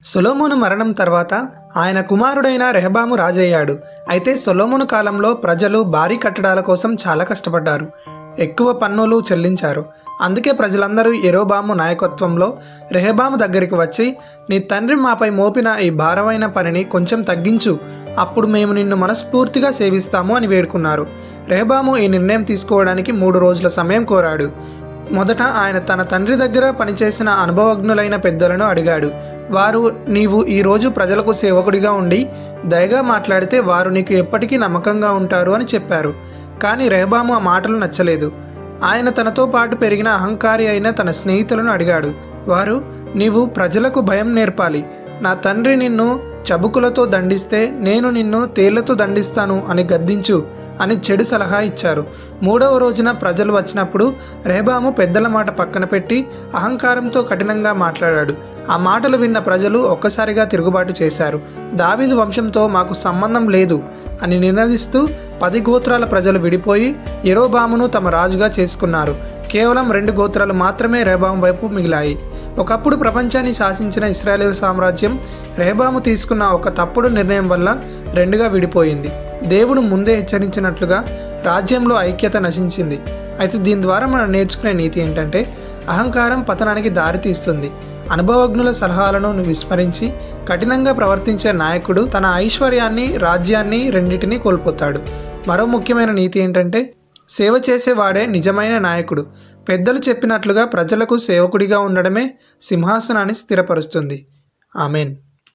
సొలొమోను మరణం తర్వాత ఆయన కుమారుడైన రెహబాము రాజయ్యాడు. అయితే సొలొమోను కాలంలో ప్రజలు భారీ కట్టడాల కోసం చాలా కష్టపడ్డారు, ఎక్కువ పన్నులు చెల్లించారు. అందుకే ప్రజలందరూ యెరోబాము నాయకత్వంలో రెహబాము దగ్గరికి వచ్చి, నీ తండ్రి మాపై మోపిన ఈ భారమైన పనిని కొంచెం తగ్గించు, అప్పుడు మేము నిన్ను మనస్ఫూర్తిగా సేవిస్తాము అని వేడుకున్నారు. రెహబాము ఈ నిర్ణయం తీసుకోవడానికి 3 రోజుల సమయం కోరాడు. మొదట ఆయన తన తండ్రి దగ్గర పనిచేసిన అనుభవజ్ఞులైన పెద్దలను అడిగాడు. వారు, నీవు ఈరోజు ప్రజలకు సేవకుడిగా ఉండి దయగా మాట్లాడితే వారు నీకు ఎప్పటికీ నమ్మకంగా ఉంటారు అని చెప్పారు. కానీ రెహబాము ఆ మాటలు నచ్చలేదు. ఆయన తనతో పాటు పెరిగిన అహంకారి అయిన తన స్నేహితులను అడిగాడు. వారు, నీవు ప్రజలకు భయం నేర్పాలి, నా తండ్రి నిన్ను చబుకులతో దండిస్తే నేను నిన్ను తేళ్లతో దండిస్తాను అని గద్దించు అని చెడు సలహా ఇచ్చారు. 3వ రోజున ప్రజలు వచ్చినప్పుడు రెహబాము పెద్దల మాట పక్కన పెట్టి అహంకారంతో కఠినంగా మాట్లాడాడు. ఆ మాటలు విన్న ప్రజలు ఒక్కసారిగా తిరుగుబాటు చేశారు. దావీదు వంశంతో మాకు సంబంధం లేదు అని నినదిస్తూ 10 గోత్రాల ప్రజలు విడిపోయి యెరోబామును తమ రాజుగా చేసుకున్నారు. కేవలం 2 గోత్రాలు మాత్రమే రెహబాము వైపు మిగిలాయి. ఒకప్పుడు ప్రపంచాన్ని శాసించిన ఇశ్రాయేలు సామ్రాజ్యం రెహబాము తీసుకున్న ఒక తప్పుడు నిర్ణయం వల్ల 2గా విడిపోయింది. దేవుడు ముందే హెచ్చరించినట్లుగా రాజ్యంలో ఐక్యత నశించింది. అయితే దీని ద్వారా మనం నేర్చుకునే నీతి ఏంటంటే, అహంకారం పతనానికి దారి తీస్తుంది. అనుభవజ్ఞుల సలహాలను విస్మరించి కఠినంగా ప్రవర్తించే నాయకుడు తన ఐశ్వర్యాన్ని, రాజ్యాన్ని రెండింటినీ కోల్పోతాడు. మరో ముఖ్యమైన నీతి ఏంటంటే, సేవ చేసేవాడే నిజమైన నాయకుడు. పెద్దలు చెప్పినట్లుగా ప్రజలకు సేవకుడిగా ఉండడమే సింహాసనాన్ని స్థిరపరుస్తుంది. ఆమెన్.